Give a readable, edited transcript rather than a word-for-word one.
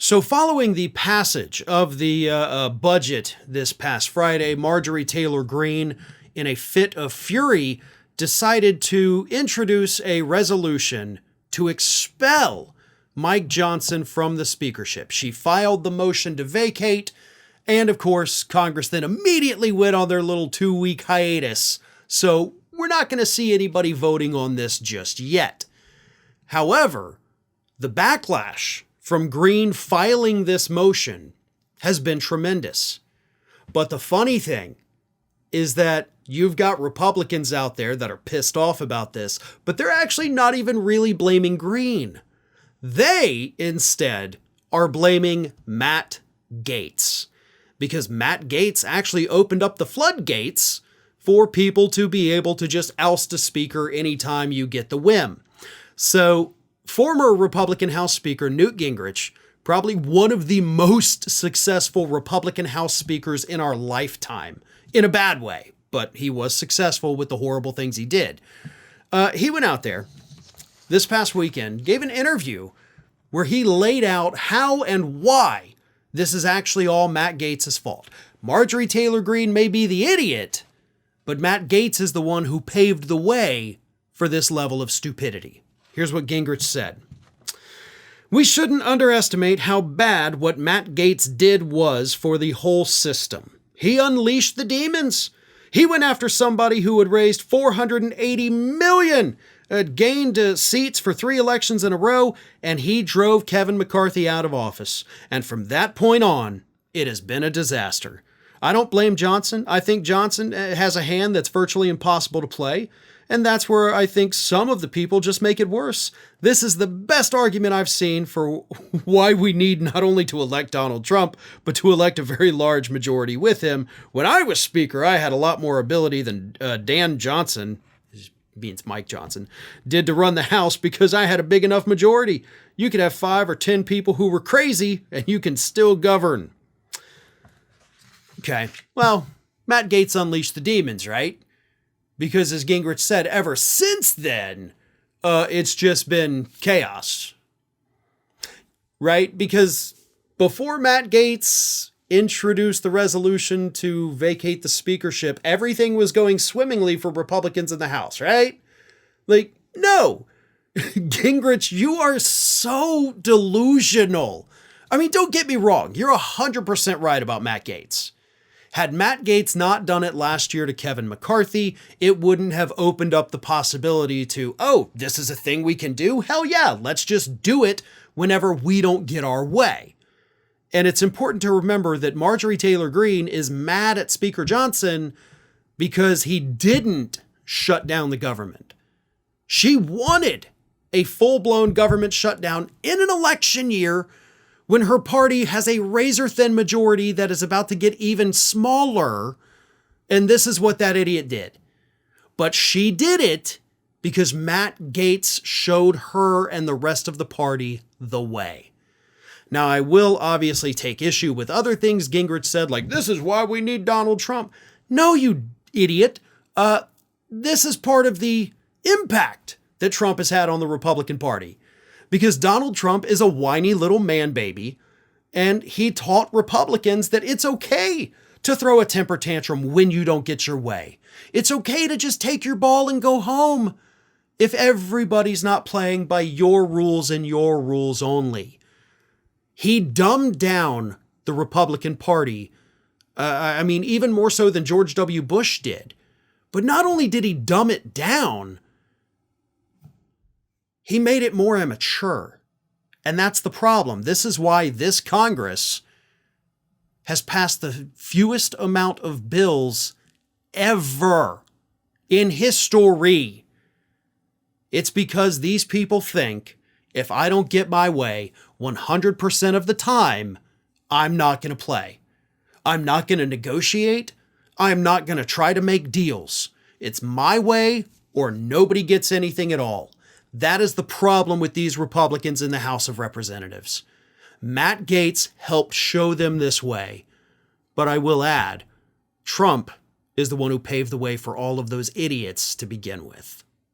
So following the passage of the budget this past Friday, Marjorie Taylor Greene, in a fit of fury, decided to introduce a resolution to expel Mike Johnson from the speakership. She filed the motion to vacate, and of course, Congress then immediately went on their little 2-week hiatus. So we're not going to see anybody voting on this just yet. However, the backlash from Greene filing this motion has been tremendous. But the funny thing is that you've got Republicans out there that are pissed off about this, but they're actually not even really blaming Greene. They, instead, are blaming Matt Gaetz, because Matt Gaetz actually opened up the floodgates for people to be able to just oust a speaker anytime you get the whim. So, former Republican House Speaker Newt Gingrich, probably one of the most successful Republican House Speakers in our lifetime, in a bad way, but he was successful with the horrible things he did. He went out there this past weekend, gave an interview where he laid out how and why this is actually all Matt Gaetz' fault. Marjorie Taylor Greene may be the idiot, but Matt Gaetz is the one who paved the way for this level of stupidity. Here's what Gingrich said. "We shouldn't underestimate how bad what Matt Gaetz did was for the whole system. He unleashed the demons. He went after somebody who had raised $480 million, had gained seats for 3 elections in a row, and he drove Kevin McCarthy out of office. And from that point on, it has been a disaster. I don't blame Johnson. I think Johnson has a hand that's virtually impossible to play. And that's where I think some of the people just make it worse. This is the best argument I've seen for why we need not only to elect Donald Trump, but to elect a very large majority with him. When I was Speaker, I had a lot more ability than Dan Johnson, means Mike Johnson, did to run the House because I had a big enough majority. You could have 5 or 10 people who were crazy, and you can still govern." Okay, well, Matt Gaetz unleashed the demons, right? Because as Gingrich said, ever since then, it's just been chaos, right? Because before Matt Gaetz introduced the resolution to vacate the speakership, everything was going swimmingly for Republicans in the House, right? Like, no. Gingrich, you are so delusional. I mean, don't get me wrong. You're 100% right about Matt Gaetz. Had Matt Gaetz not done it last year to Kevin McCarthy, it wouldn't have opened up the possibility to, oh, this is a thing we can do? Hell yeah, let's just do it whenever we don't get our way. And it's important to remember that Marjorie Taylor Greene is mad at Speaker Johnson because he didn't shut down the government. She wanted a full-blown government shutdown in an election year when her party has a razor-thin majority that is about to get even smaller, and this is what that idiot did. But she did it because Matt Gaetz showed her and the rest of the party the way. Now, I will obviously take issue with other things Gingrich said, like, this is why we need Donald Trump. No, you idiot. This is part of the impact that Trump has had on the Republican Party. Because Donald Trump is a whiny little man baby, and he taught Republicans that it's okay to throw a temper tantrum when you don't get your way. It's okay to just take your ball and go home if everybody's not playing by your rules and your rules only. He dumbed down the Republican Party, even more so than George W. Bush did. But not only did he dumb it down, he made it more immature. And that's the problem. This is why this Congress has passed the fewest amount of bills ever in history. It's because these people think if I don't get my way 100% of the time, I'm not going to play. I'm not going to negotiate. I'm not going to try to make deals. It's my way or nobody gets anything at all. That is the problem with these Republicans in the House of Representatives. Matt Gaetz helped show them this way. But I will add, Trump is the one who paved the way for all of those idiots to begin with.